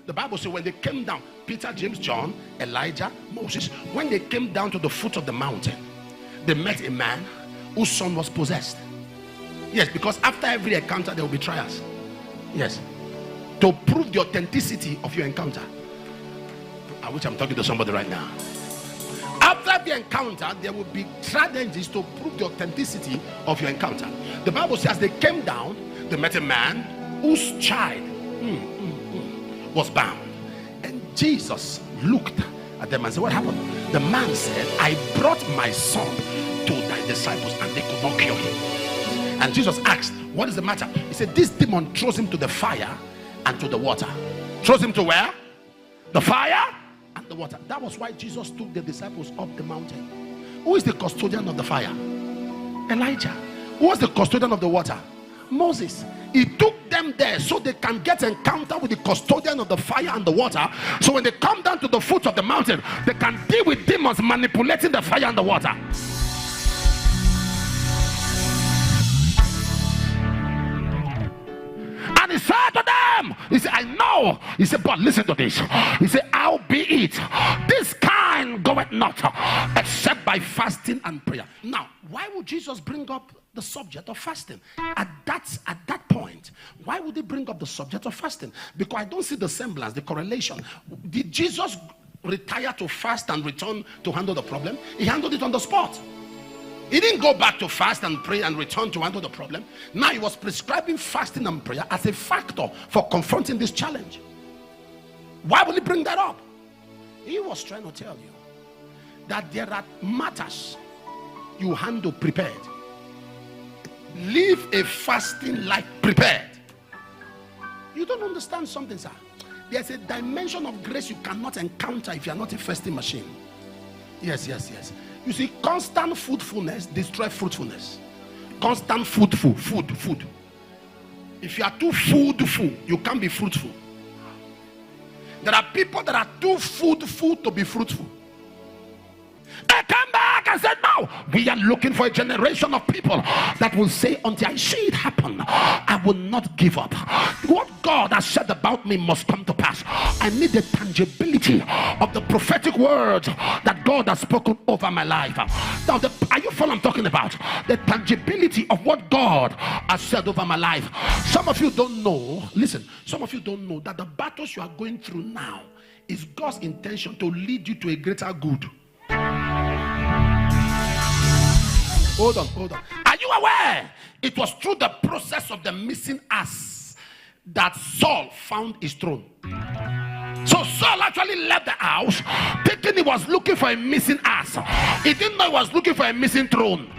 The Bible says when they came down, Peter, James, John, Elijah, Moses, when they came down to the foot of the mountain, they met a man whose son was possessed. Yes, because after every encounter there will be trials. Yes, to prove the authenticity of your encounter. I wish I'm talking to somebody right now. After the encounter, there will be challenges to prove the authenticity of your encounter. The Bible says they came down, they met a man whose child was bound. And Jesus looked at them and said, what happened? The man said, I brought my son to thy disciples and they could not cure him. And Jesus asked, what is the matter? He said, this demon throws him to the fire and to the water. Throws him to where? The fire and the water. That was why Jesus took the disciples up the mountain. Who is the custodian of the fire? Elijah. Who was the custodian of the water? Moses. He took them there so they can get encounter with the custodian of the fire and the water. So when they come down to the foot of the mountain, they can deal with demons manipulating the fire and the water. And he said to them, he said, I know. He said, but listen to this. He said, albeit this kind goeth not except by fasting and prayer. Now, why would Jesus bring up the subject of fasting at that point? Why would he bring up the subject of fasting? Because I don't see the semblance, the correlation. Did Jesus retire to fast and return to handle the problem? He handled it on the spot. He didn't go back to fast and pray and return to handle the problem. Now he was prescribing fasting and prayer as a factor for confronting this challenge. Why would he bring that up? He was trying to tell you that there are matters you handle prepared. Live a fasting life prepared. You don't understand something, sir. There's a dimension of grace you cannot encounter if you are not a fasting machine. Yes. You see, constant fruitfulness destroys fruitfulness. Constant food. If you are too foodful, you can't be fruitful. There are people that are too foodful to be fruitful. They came back and said, no, we are looking for a generation of people that will say, until I see it happen, I will not give up. What God has said about me must come to pass. I need the tangibility of the prophetic words that God has spoken over my life. Now, are you following what I'm talking about? The tangibility of what God has said over my life. Some of you don't know, listen, some of you don't know that the battles you are going through now is God's intention to lead you to a greater good. Hold on. Are you aware? It was through the process of the missing ass that Saul found his throne. So Saul actually left the house thinking he was looking for a missing ass. He didn't know he was looking for a missing throne.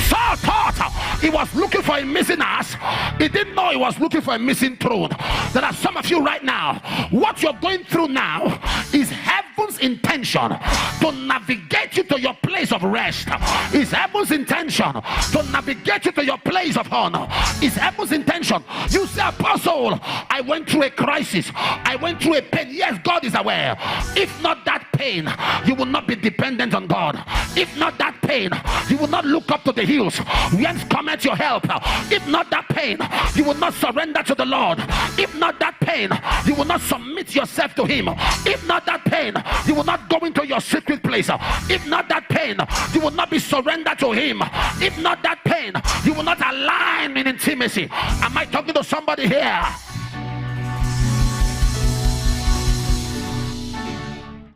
Saul thought he was looking for a missing ass. He didn't know he was looking for a missing throne. There are some of you right now, what you're going through now is heaven's intention to navigate you to your place of rest. Is heaven's intention to navigate you to your place of honor. Is heaven's intention. You say, Apostle, I went through a crisis, I went through a pain. Yes, God is aware. If not that pain, you will not be dependent on God. If not that pain, you will not look up to the hills whence cometh your help. If not that pain, you will not surrender to the Lord. If not that pain, you will not submit yourself to him. If not that pain, you will not go into your secret place. If not that pain, you will not be surrendered to him. If not that pain, you will not align in intimacy. Am I talking to somebody here?